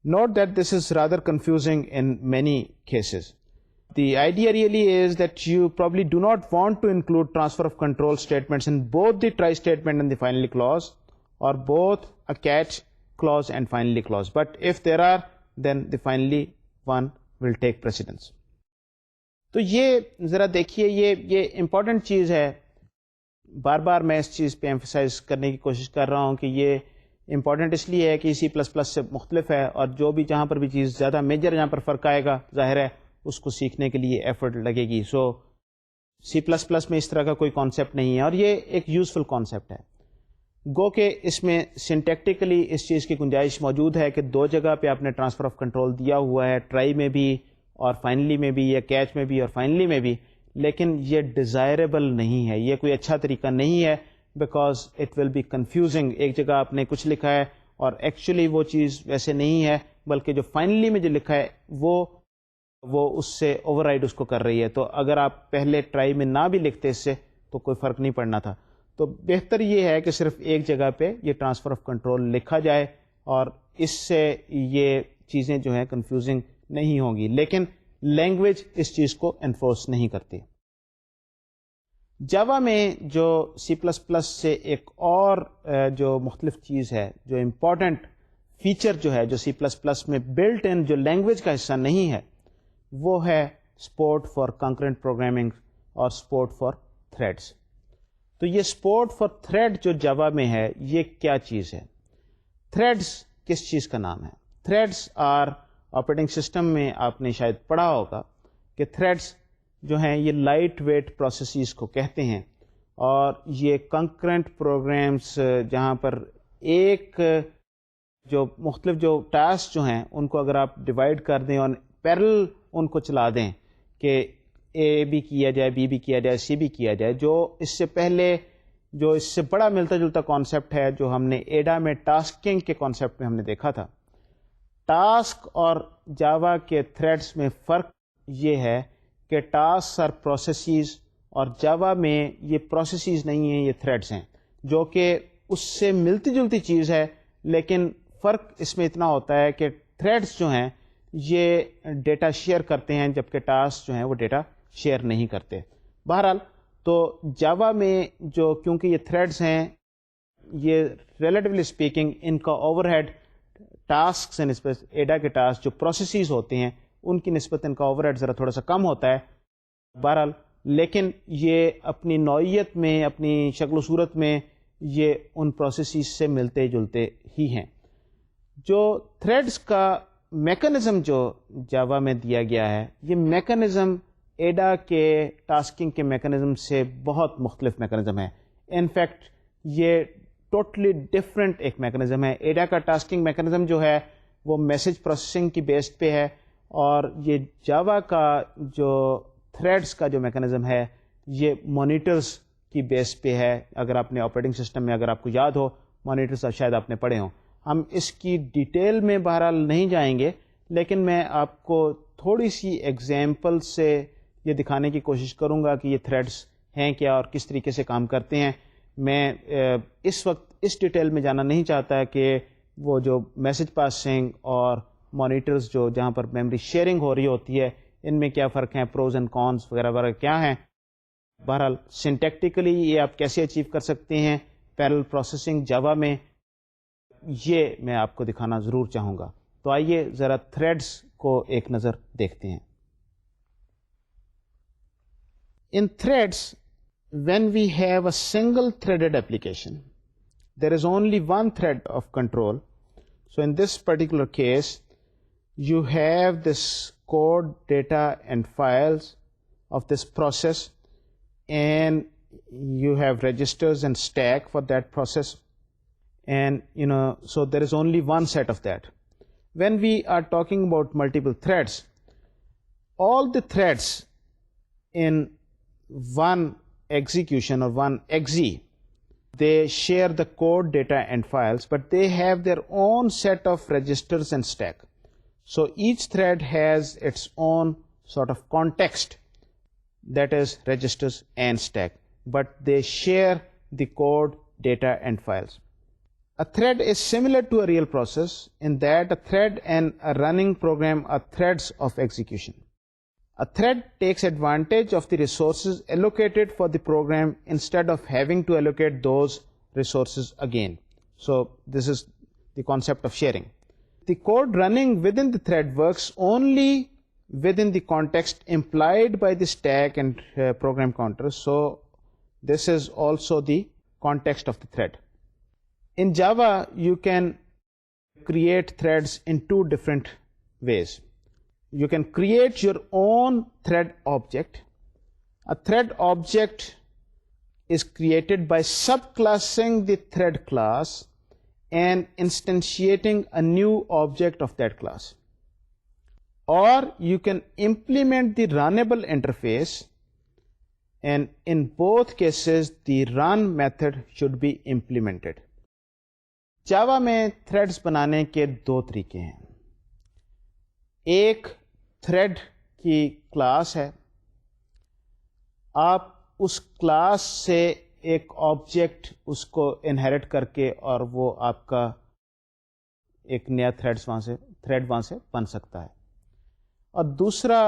Note that this is rather confusing in many cases. The idea really is that you probably do not want to include transfer of control statements in both the try statement and the finally clause, or both a catch clause and finally clause. But if there are, then the finally one will take precedence. تو یہ ذرا دیکھیے یہ important چیز ہے, بار بار میں اس چیز پہ ایمفسائز کرنے کی کوشش کر رہا ہوں کہ یہ امپورٹنٹ اس لیے ہے کہ سی پلس پلس سے مختلف ہے، اور جو بھی جہاں پر بھی چیز زیادہ میجر جہاں پر فرق آئے گا ظاہر ہے اس کو سیکھنے کے لیے ایفرٹ لگے گی. سو سی پلس پلس میں اس طرح کا کوئی کانسیپٹ نہیں ہے، اور یہ ایک یوزفل کانسیپٹ ہے. گو کہ اس میں سنٹیکٹیکلی اس چیز کی گنجائش موجود ہے کہ دو جگہ پہ آپ نے ٹرانسفر آف کنٹرول دیا ہوا ہے، ٹرائی میں بھی اور فائنلی میں بھی، یا کیچ میں بھی اور فائنلی میں بھی، لیکن یہ ڈیزائربل نہیں ہے، یہ کوئی اچھا طریقہ نہیں ہے، because it will be confusing. ایک جگہ آپ نے کچھ لکھا ہے اور ایکچولی وہ چیز ویسے نہیں ہے، بلکہ جو فائنلی میں جو لکھا ہے وہ اس سے اوور رائڈ اس کو کر رہی ہے. تو اگر آپ پہلے ٹرائی میں نہ بھی لکھتے اس سے تو کوئی فرق نہیں پڑنا تھا. تو بہتر یہ ہے کہ صرف ایک جگہ پہ یہ ٹرانسفر آف کنٹرول لکھا جائے، اور اس سے یہ چیزیں جو ہیں کنفیوزنگ نہیں ہوں گی. لیکن لینگویج اس چیز کو انفورس نہیں کرتی. جاوا میں جو سی پلس پلس سے ایک اور جو مختلف چیز ہے، جو امپورٹنٹ فیچر جو ہے جو سی پلس پلس میں بلٹ ان جو لینگویج کا حصہ نہیں ہے، وہ ہے سپورٹ فار کنکرنٹ پروگرامنگ اور سپورٹ فار تھریڈس. تو یہ سپورٹ فار تھریڈ جو جاوا میں ہے یہ کیا چیز ہے؟ تھریڈس کس چیز کا نام ہے؟ تھریڈس آر، آپریٹنگ سسٹم میں آپ نے شاید پڑھا ہوگا کہ تھریڈس جو ہیں یہ لائٹ ویٹ پروسیسز کو کہتے ہیں، اور یہ کنکرنٹ پروگرامس جہاں پر ایک جو مختلف جو ٹاسک جو ہیں ان کو اگر آپ ڈیوائڈ کر دیں اور پیرل ان کو چلا دیں کہ اے بھی کیا جائے، بی بھی کیا جائے، سی بھی کیا جائے. جو اس سے پہلے جو اس سے بڑا ملتا جلتا کانسیپٹ ہے جو ہم نے ایڈا میں ٹاسکنگ کے کانسیپٹ میں ہم نے دیکھا تھا. ٹاسک اور جاوا کے تھریڈس میں فرق یہ ہے کہ ٹاسک اور پروسیسز، اور جاوا میں یہ پروسیسز نہیں ہیں، یہ تھریڈس ہیں، جو کہ اس سے ملتی جلتی چیز ہے. لیکن فرق اس میں اتنا ہوتا ہے کہ تھریڈس جو ہیں یہ ڈیٹا شیئر کرتے ہیں، جبکہ ٹاسک جو ہیں وہ ڈیٹا شیئر نہیں کرتے. بہرحال تو جاوا میں جو کیونکہ یہ تھریڈس ہیں، یہ ریلیٹیولی اسپیکنگ ان کا اوور ہیڈ ٹاسک سے نسبت ایڈا کے ٹاسک جو پروسیسز ہوتے ہیں ان کی نسبت ان کا اوور ہیڈ ذرا تھوڑا سا کم ہوتا ہے. بہرحال لیکن یہ اپنی نوعیت میں، اپنی شکل و صورت میں یہ ان پروسیسز سے ملتے جلتے ہی ہیں. جو تھریڈس کا میکانزم جو جاوا میں دیا گیا ہے، یہ میکانزم ایڈا کے ٹاسکنگ کے میکانزم سے بہت مختلف میکانزم ہے. انفیکٹ یہ ٹوٹلی ڈفرینٹ ایک میکانزم ہے. ایڈا کا ٹاسکنگ میکانزم جو ہے وہ میسج پروسیسنگ کی بیس پہ ہے، اور یہ جاوا کا جو تھریڈس کا جو میکانزم ہے یہ مانیٹرز کی بیس پہ ہے. اگر آپ نے آپریٹنگ سسٹم میں اگر آپ کو یاد ہو مانیٹرز شاید آپ نے پڑھے ہوں. ہم اس کی ڈیٹیل میں بہرحال نہیں جائیں گے، لیکن میں آپ کو تھوڑی سی ایگزامپل سے یہ دکھانے کی کوشش کروں گا کہ یہ تھریڈس ہیں کیا اور کس طریقے سے کام کرتے ہیں. میں اس وقت اس ڈیٹیل میں جانا نہیں چاہتا کہ وہ جو میسج پاسنگ اور مانیٹرز جو جہاں پر میموری شیئرنگ ہو رہی ہوتی ہے ان میں کیا فرق ہیں، پروز اینڈ کونس وغیرہ وغیرہ کیا ہیں. بہرحال سنٹیکٹیکلی یہ آپ کیسے اچیو کر سکتے ہیں پیرل پروسیسنگ جاوا میں، یہ میں آپ کو دکھانا ضرور چاہوں گا. تو آئیے ذرا تھریڈس کو ایک نظر دیکھتے ہیں. In threads, when we have a single threaded application, there is only one thread of control. So in this particular case, you have this code, data, and files of this process, and you have registers and stack for that process. And so there is only one set of that. When we are talking about multiple threads, all the threads in one execution or one exe, they share the code, data, and files, but they have their own set of registers and stack. So each thread has its own sort of context, that is registers and stack, but they share the code, data, and files. A thread is similar to a real process in that a thread and a running program are threads of execution. A thread takes advantage of the resources allocated for the program instead of having to allocate those resources again. So this is the concept of sharing. The code running within the thread works only within the context implied by the stack and program counters. So this is also the context of the thread. In Java, you can create threads in two different ways. You can create your own thread object. A thread object is created by subclassing the thread class and instantiating a new object of that class. Or you can implement the runnable interface, and in both cases the run method should be implemented. جاوا میں threads بنانے کے دو طریقے ہیں. ایک thread کی class ہے, آپ اس class سے ایک آبجیکٹ اس کو انہیرٹ کر کے اور وہ آپ کا ایک نیا تھریڈ وہاں سے بن سکتا ہے. اور دوسرا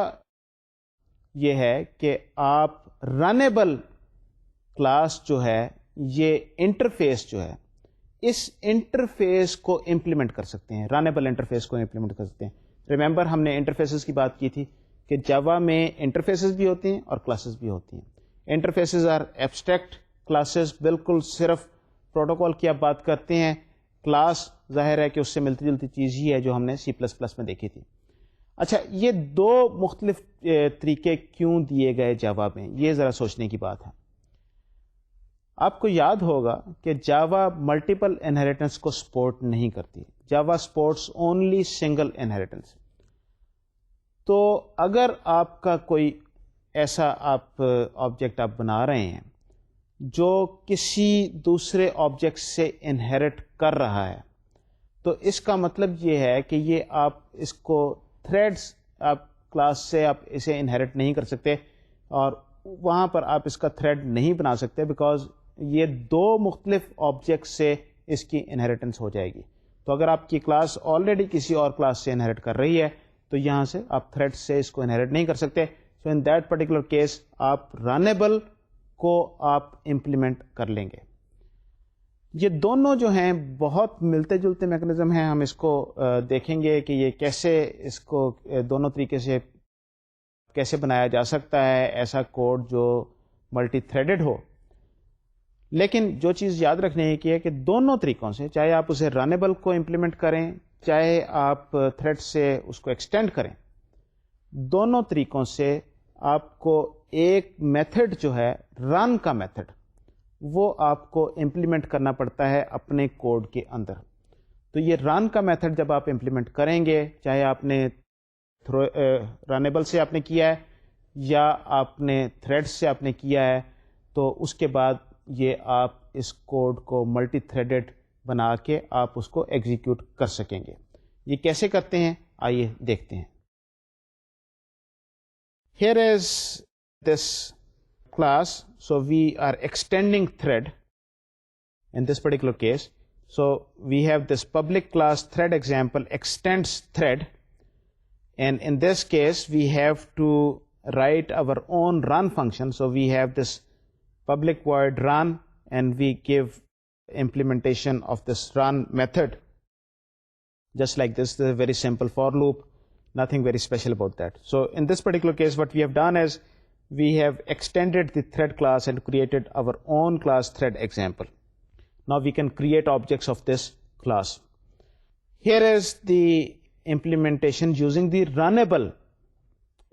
یہ ہے کہ آپ رنیبل کلاس جو ہے, یہ انٹرفیس جو ہے, اس انٹرفیس کو امپلیمنٹ کر سکتے ہیں, رنیبل انٹرفیس کو امپلیمنٹ کر سکتے ہیں. ریممبر ہم نے انٹرفیسز کی بات کی تھی کہ جاوا میں انٹرفیسز بھی ہوتی ہیں اور کلاسز بھی ہوتی ہیں. انٹرفیسز آر ایبسٹریکٹ, کلاسز بالکل صرف پروٹوکول کی آپ بات کرتے ہیں. کلاس ظاہر ہے کہ اس سے ملتی جلتی چیز ہی ہے جو ہم نے C++ میں دیکھی تھی. اچھا, یہ دو مختلف طریقے کیوں دیے گئے جاوا میں, یہ ذرا سوچنے کی بات ہے. آپ کو یاد ہوگا کہ جاوا ملٹیپل انہیریٹنس کو سپورٹ نہیں کرتی. جاوا سپورٹس اونلی سنگل انہیریٹنس. تو اگر آپ کا کوئی ایسا آبجیکٹ آپ بنا رہے ہیں جو کسی دوسرے آبجیکٹ سے انہیرٹ کر رہا ہے, تو اس کا مطلب یہ ہے کہ یہ آپ اس کو تھریڈس آپ کلاس سے آپ اسے انہیرٹ نہیں کر سکتے, اور وہاں پر آپ اس کا تھریڈ نہیں بنا سکتے, بیکاز یہ دو مختلف آبجیکٹ سے اس کی انہیریٹنس ہو جائے گی. تو اگر آپ کی کلاس آلریڈی کسی اور کلاس سے انہیرٹ کر رہی ہے تو یہاں سے آپ تھریڈ سے اس کو انہیرٹ نہیں کر سکتے. سو ان دیٹ پرٹیکولر کیس آپ رنیبل کو آپ امپلیمنٹ کر لیں گے. یہ دونوں جو ہیں بہت ملتے جلتے میکانزم ہیں. ہم اس کو دیکھیں گے کہ یہ کیسے اس کو دونوں طریقے سے کیسے بنایا جا سکتا ہے, ایسا کوڈ جو ملٹی تھریڈڈ ہو. لیکن جو چیز یاد رکھنے کی ہے کہ دونوں طریقوں سے, چاہے آپ اسے رنیبل کو امپلیمنٹ کریں, چاہے آپ تھریڈ سے اس کو ایکسٹینڈ کریں, دونوں طریقوں سے آپ کو ایک میتھڈ جو ہے رن کا میتھڈ, وہ آپ کو امپلیمنٹ کرنا پڑتا ہے اپنے کوڈ کے اندر. تو یہ رن کا میتھڈ جب آپ امپلیمنٹ کریں گے, چاہے آپ نے رنیبل سے آپ نے کیا ہے یا آپ نے تھریڈ سے آپ نے کیا ہے, تو اس کے بعد یہ آپ اس کوڈ کو ملٹی تھریڈڈ بنا کے آپ اس کو ایگزیکیوٹ کر سکیں گے. یہ کیسے کرتے ہیں آئیے دیکھتے ہیں. Here is this class, so we are extending thread in this particular case. So we have this public class thread example extends thread, and in this case we have to write our own run function. So we have this public void run, and we give implementation of this run method just like this. This is a very simple for loop, nothing very special about that. So in this particular case what we have done is we have extended the thread class and created our own class thread example. Now we can create objects of this class. Here is the implementation using the runnable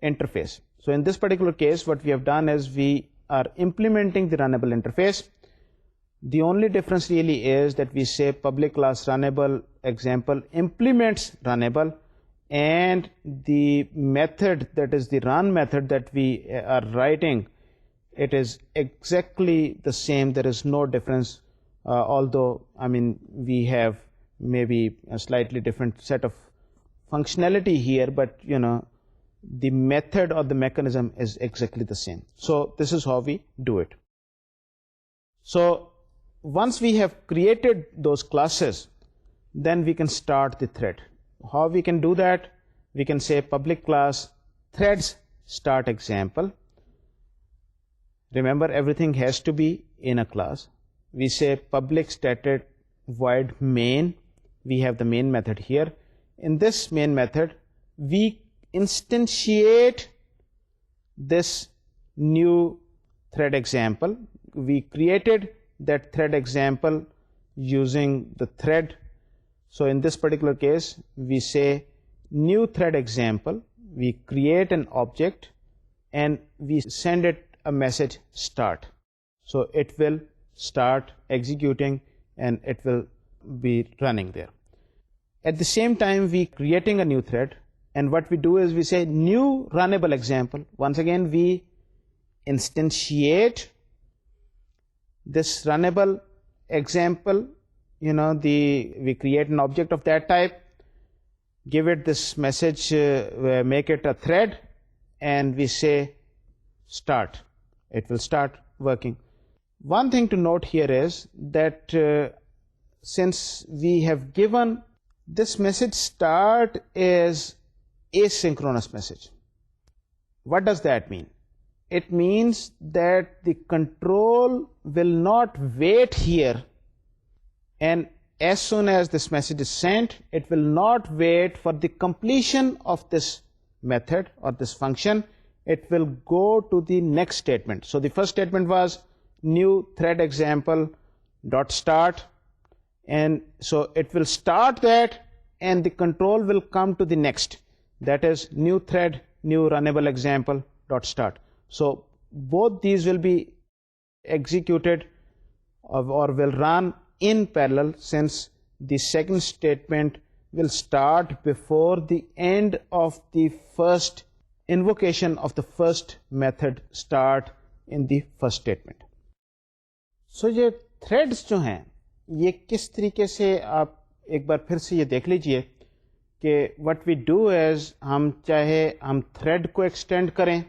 interface. So in this particular case what we have done is we are implementing the runnable interface. The only difference really is that we say public class runnable example implements runnable, and the method, that is the run method that we are writing, it is exactly the same. There is no difference, although we have maybe a slightly different set of functionality here, but the method or the mechanism is exactly the same. So this is how we do it. So once we have created those classes, then we can start the thread. How we can do that? We can say public class threads start example. Remember, everything has to be in a class. We say public static void main. We have the main method here. In this main method we instantiate this new thread example. We created that thread example using the thread. So in this particular case, we say new thread example, we create an object and we send it a message start. So it will start executing and it will be running there. At the same time, we creating a new thread, and what we do is we say new runnable example. Once again, we instantiate this runnable example, we create an object of that type, give it this message, make it a thread, and we say start. It will start working. One thing to note here is that since we have given this message start is asynchronous message. What does that mean? It means that the control will not wait here, and as soon as this message is sent, it will not wait for the completion of this method or this function. It will go to the next statement. So the first statement was new thread example dot start, and so it will start that, and the control will come to the next, that is new thread new runnable example dot start. So both these will be executed or will run in parallel, since the second statement will start before the end of the first invocation of the first method start in the first statement. So یہ threads جو ہیں یہ کس طریقے سے آپ ایک بار پھر سے یہ دیکھ لیجئے کہ what we do is ہم چاہے ہم thread کو ایکسٹینڈ کریں,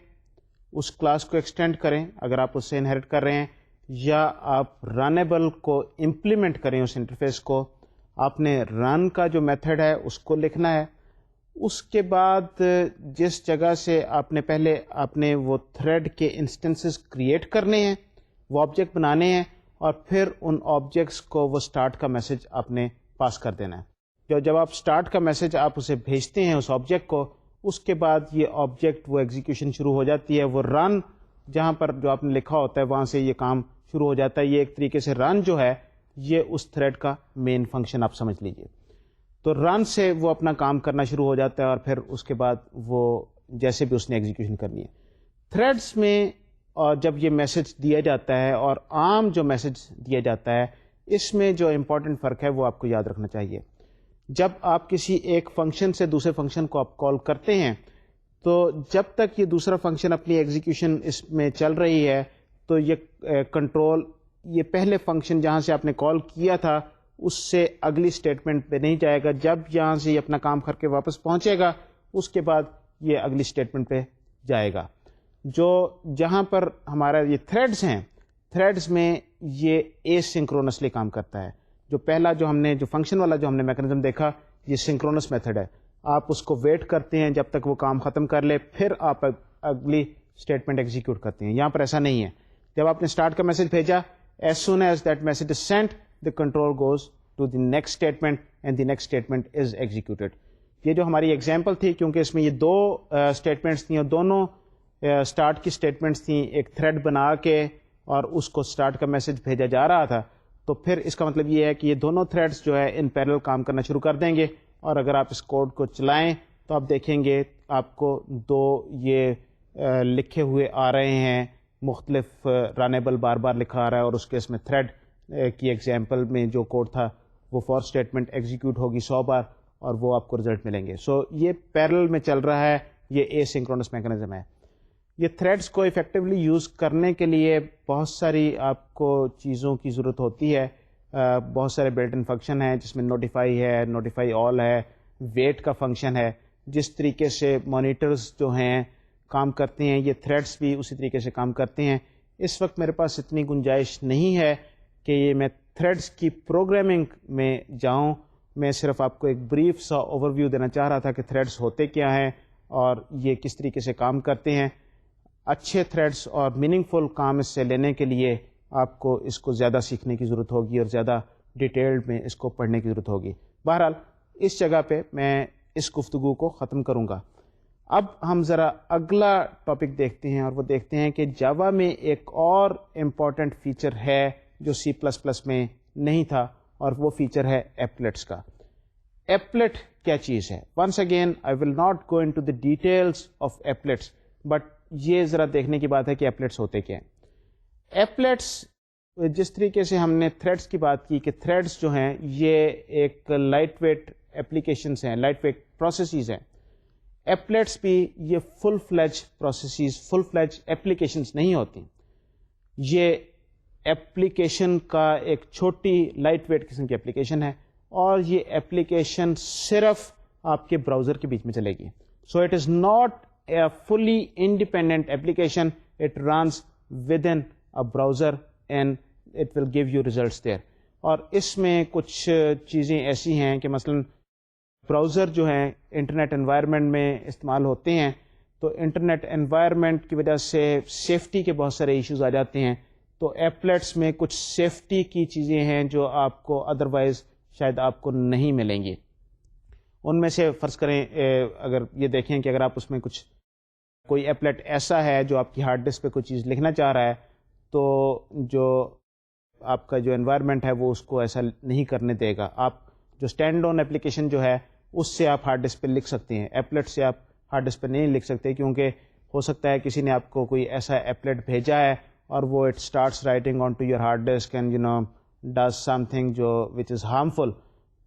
اس کلاس کو ایکسٹینڈ کریں اگر آپ اس سے انہیرٹ کر رہے ہیں, یا آپ رنیبل کو امپلیمنٹ کریں اس انٹرفیس کو. آپ نے رن کا جو میتھڈ ہے اس کو لکھنا ہے, اس کے بعد جس جگہ سے آپ نے پہلے آپ نے وہ تھریڈ کے انسٹنسز کریٹ کرنے ہیں, وہ آبجیکٹ بنانے ہیں, اور پھر ان آبجیکٹس کو وہ اسٹارٹ کا میسج آپ نے پاس کر دینا ہے. جب آپ اسٹارٹ کا میسج آپ اسے بھیجتے ہیں اس آبجیکٹ کو, اس کے بعد یہ آبجیکٹ وہ ایگزیکیوشن شروع ہو جاتی ہے, وہ رن جہاں پر جو آپ نے لکھا ہوتا ہے وہاں سے یہ کام شروع ہو جاتا ہے. یہ ایک طریقے سے رن جو ہے یہ اس تھریڈ کا مین فنکشن آپ سمجھ لیجئے. تو رن سے وہ اپنا کام کرنا شروع ہو جاتا ہے, اور پھر اس کے بعد وہ جیسے بھی اس نے ایگزیکیوشن کرنی ہے. تھریڈس میں اور جب یہ میسج دیا جاتا ہے اور عام جو میسج دیا جاتا ہے, اس میں جو امپورٹنٹ فرق ہے وہ آپ کو یاد رکھنا چاہیے. جب آپ کسی ایک فنکشن سے دوسرے فنکشن کو آپ کال کرتے ہیں, تو جب تک یہ دوسرا فنکشن اپنی ایگزیکیوشن اس میں چل رہی ہے, تو یہ کنٹرول یہ پہلے فنکشن جہاں سے آپ نے کال کیا تھا اس سے اگلی اسٹیٹمنٹ پہ نہیں جائے گا. جب یہاں سے یہ اپنا کام کر کے واپس پہنچے گا, اس کے بعد یہ اگلی اسٹیٹمنٹ پہ جائے گا. جو جہاں پر ہمارا یہ تھریڈز ہیں, تھریڈز میں یہ اسنکرونسلی کام کرتا ہے. جو پہلا جو ہم نے جو فنکشن والا جو ہم نے میکانزم دیکھا, یہ سنکرونس میتھڈ ہے. آپ اس کو ویٹ کرتے ہیں جب تک وہ کام ختم کر لے, پھر آپ اگلی اسٹیٹمنٹ ایگزیکیوٹ کرتے ہیں. یہاں پر ایسا نہیں ہے. جب آپ نے اسٹارٹ کا میسج بھیجا, as soon as that message is sent, the control goes to the next statement and the next statement is executed. یہ جو ہماری ایگزامپل تھی, کیونکہ اس میں یہ دو اسٹیٹمنٹس تھیں اور دونوں اسٹارٹ کی اسٹیٹمنٹس تھیں, ایک تھریڈ بنا کے اور اس کو اسٹارٹ کا میسج بھیجا جا رہا تھا, تو پھر اس کا مطلب یہ ہے کہ یہ دونوں تھریڈس جو ہے ان پیرل کام کرنا شروع کر دیں گے. اور اگر آپ اس کوڈ کو چلائیں تو آپ دیکھیں گے آپ کو دو یہ لکھے ہوئے آ رہے ہیں, مختلف رنیبل بار بار لکھا آ رہا ہے, اور اس کیس میں تھریڈ کی ایگزامپل میں جو کوڈ تھا وہ فور اسٹیٹمنٹ ایگزیکیوٹ ہوگی 100 بار, اور وہ آپ کو رزلٹ ملیں گے. سو یہ پیرل میں چل رہا ہے, یہ اے سنکرونس میکانزم ہے. یہ تھریڈس کو افیکٹولی یوز کرنے کے لیے بہت ساری آپ کو چیزوں کی ضرورت ہوتی ہے. بہت سارے بلٹ ان فنکشن ہیں جس میں نوٹیفائی ہے, نوٹیفائی آل ہے, ویٹ کا فنکشن ہے. جس طریقے سے مانیٹرز جو ہیں کام کرتے ہیں, یہ تھریڈس بھی اسی طریقے سے کام کرتے ہیں. اس وقت میرے پاس اتنی گنجائش نہیں ہے کہ یہ میں تھریڈس کی پروگرامنگ میں جاؤں. میں صرف آپ کو ایک بریف سا اوور ویو دینا چاہ رہا تھا کہ تھریڈس ہوتے کیا ہیں اور یہ کس طریقے سے کام کرتے ہیں. اچھے تھریڈس اور میننگ فل کام اس سے لینے کے لیے آپ کو اس کو زیادہ سیکھنے کی ضرورت ہوگی اور زیادہ ڈیٹیلڈ میں اس کو پڑھنے کی ضرورت ہوگی. بہرحال اس جگہ پہ میں اس گفتگو کو ختم کروں گا. اب ہم ذرا اگلا ٹاپک دیکھتے ہیں, اور وہ دیکھتے ہیں کہ جاوا میں ایک اور امپورٹنٹ فیچر ہے جو C++ میں نہیں تھا, اور وہ فیچر ہے ایپلیٹس کا. ایپلیٹ کیا چیز ہے؟ Once again I will not go into the details of applets, but یہ ذرا دیکھنے کی بات ہے کہ ایپلیٹس ہوتے کیا ہیں. ایپلیٹس جس طریقے سے ہم نے تھریڈس کی بات کی کہ تھریڈس جو ہیں یہ ایک لائٹ ویٹ اپلیکیشنس ہیں, لائٹ ویٹ پروسیسز ہیں. ایپلیٹس بھی یہ فل فلیج پروسیسز, فل فلیج اپلیکیشنس نہیں ہوتی. یہ ایپلیکیشن کا ایک چھوٹی لائٹ ویٹ قسم کی اپلیکیشن ہے, اور یہ ایپلیکیشن صرف آپ کے براؤزر کے بیچ میں چلے گی. So it is not a fully independent application, it runs within a browser and it will give you results there. اور اس میں کچھ چیزیں ایسی ہیں کہ مثلا براؤزر جو ہیں انٹرنیٹ انوائرمنٹ میں استعمال ہوتے ہیں, تو انٹرنیٹ انوائرمنٹ کی وجہ سے سیفٹی کے بہت سارے ایشوز آ جاتے ہیں. تو ایپلیٹس میں کچھ سیفٹی کی چیزیں ہیں جو آپ کو ادروائز شاید آپ کو نہیں ملیں گی. ان میں سے فرض کریں اگر یہ دیکھیں کہ اگر آپ اس میں کچھ کوئی ایپلیٹ ایسا ہے جو آپ کی ہارڈ ڈسک پہ کوئی چیز لکھنا چاہ رہا ہے, تو جو آپ کا جو انوائرمنٹ ہے وہ اس کو ایسا نہیں کرنے دے گا. آپ جو اسٹینڈ آن اپلیکیشن جو ہے اس سے آپ ہارڈ ڈسک پہ لکھ سکتے ہیں, ایپلیٹ سے آپ ہارڈ ڈسک پہ نہیں لکھ سکتے, کیونکہ ہو سکتا ہے کسی نے آپ کو کوئی ایسا ایپلیٹ بھیجا ہے اور وہ it starts writing on to your hard disk and does something جو وچ از ہارمفل.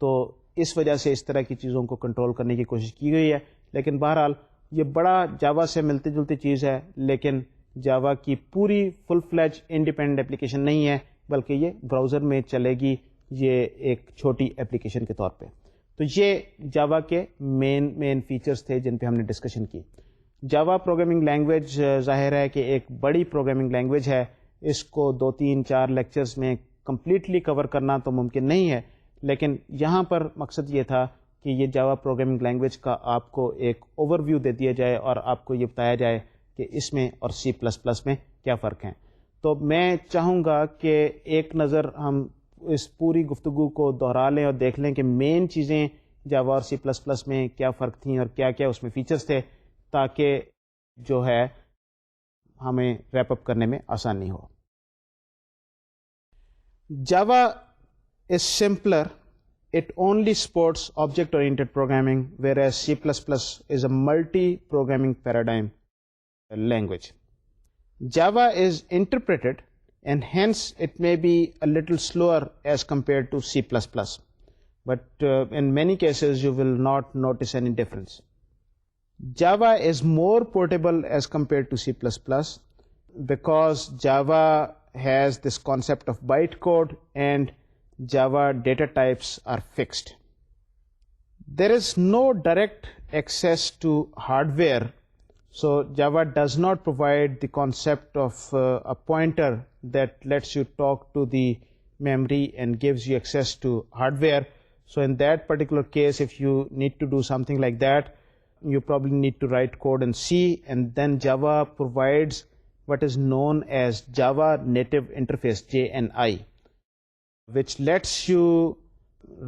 تو اس وجہ سے اس طرح کی چیزوں کو کنٹرول کرنے کی کوشش کی گئی ہے. لیکن بہرحال یہ بڑا جاوا سے ملتی جلتی چیز ہے, لیکن جاوا کی پوری فل فلیج انڈیپینڈنٹ اپلیکیشن نہیں ہے, بلکہ یہ براؤزر میں چلے گی, یہ ایک چھوٹی اپلیکیشن کے طور پہ. تو یہ جاوا کے مین فیچرز تھے جن پہ ہم نے ڈسکشن کی. جاوا پروگرامنگ لینگویج ظاہر ہے کہ ایک بڑی پروگرامنگ لینگویج ہے, اس کو 2-3-4 لیکچرز میں کمپلیٹلی کور کرنا تو ممکن نہیں ہے, لیکن یہاں پر مقصد یہ تھا کہ یہ جاوا پروگرامنگ لینگویج کا آپ کو ایک اوور ویو دے دیا جائے اور آپ کو یہ بتایا جائے کہ اس میں اور سی پلس پلس میں کیا فرق ہیں. تو میں چاہوں گا کہ ایک نظر ہم اس پوری گفتگو کو دہرا لیں اور دیکھ لیں کہ مین چیزیں جاوا اور سی پلس پلس میں کیا فرق تھیں اور کیا کیا اس میں فیچرز تھے, تاکہ جو ہے ہمیں ریپ اپ کرنے میں آسانی ہو. جاوا از سمپلر, it only supports object-oriented programming, whereas C++ is a multi-programming paradigm language. Java is interpreted, and hence it may be a little slower as compared to C++, but in many cases you will not notice any difference. Java is more portable as compared to C++, because Java has this concept of bytecode and Java data types are fixed. There is no direct access to hardware, so Java does not provide the concept of a pointer that lets you talk to the memory and gives you access to hardware. So in that particular case, if you need to do something like that, you probably need to write code in C, and then Java provides what is known as Java Native Interface, JNI, which lets you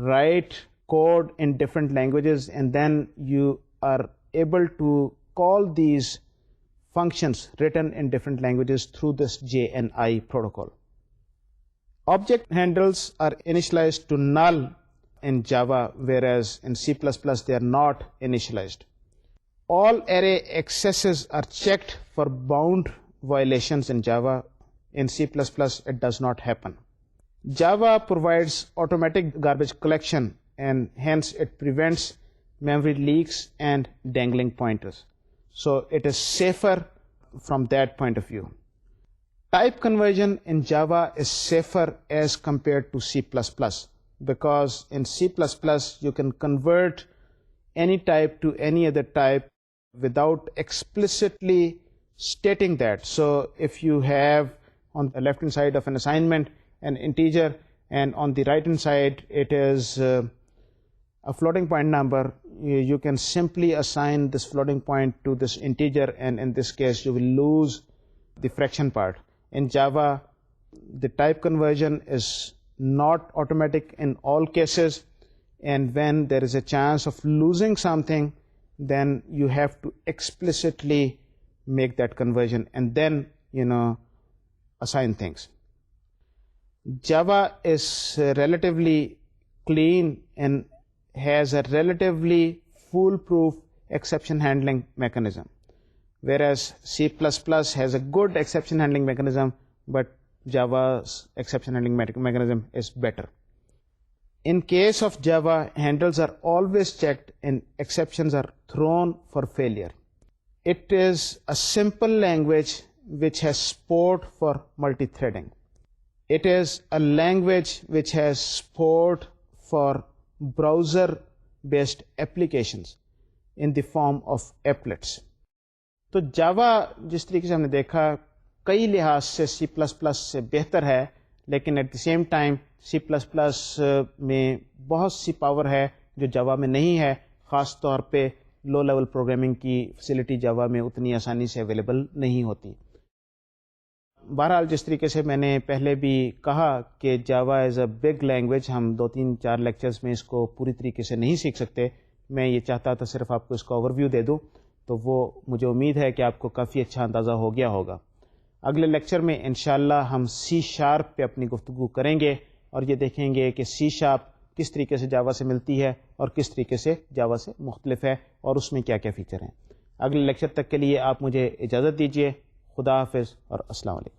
write code in different languages, and then you are able to call these functions written in different languages through this JNI protocol. Object handles are initialized to null in Java, whereas in C++ they are not initialized. All array accesses are checked for bound violations in Java. In C++ it does not happen. Java provides automatic garbage collection, and hence it prevents memory leaks and dangling pointers. So it is safer from that point of view. Type conversion in Java is safer as compared to C++, because in C++ you can convert any type to any other type without explicitly stating that. So if you have on the left hand side of an assignment an integer, and on the right hand side it is a floating point number, you can simply assign this floating point to this integer, and in this case you will lose the fraction part. In Java, the type conversion is not automatic in all cases, and when there is a chance of losing something, then you have to explicitly make that conversion and then assign things. Java is relatively clean and has a relatively foolproof exception handling mechanism, whereas C++ has a good exception handling mechanism, but Java's exception handling mechanism is better. In case of Java, handles are always checked and exceptions are thrown for failure. It is a simple language which has support for multi-threading. It is a language which has support for browser-based applications in the form of applets. تو جاوا جس طریقے سے ہم نے دیکھا کئی لحاظ سے سی پلس پلس سے بہتر ہے، لیکن at the same time C plus plus میں بہت سی پاور ہے جو جاوا میں نہیں ہے، خاص طور پہ لو لیول پروگرامنگ کی فیسلٹی جاوا میں اتنی آسانی سے اویلیبل نہیں ہوتی. بہرحال جس طریقے سے میں نے پہلے بھی کہا کہ جاوا از اے بگ لینگویج، ہم 2-3-4 لیکچرز میں اس کو پوری طریقے سے نہیں سیکھ سکتے. میں یہ چاہتا تھا صرف آپ کو اس کا اوور ویو دے دوں، تو وہ مجھے امید ہے کہ آپ کو کافی اچھا اندازہ ہو گیا ہوگا. اگلے لیکچر میں انشاءاللہ ہم سی شارپ پہ اپنی گفتگو کریں گے اور یہ دیکھیں گے کہ سی شارپ کس طریقے سے جاوا سے ملتی ہے اور کس طریقے سے جاوا سے مختلف ہے اور اس میں کیا کیا فیچر ہیں. اگلے لیکچر تک کے لیے آپ مجھے اجازت دیجیے. خدا حافظ اور السلام علیکم.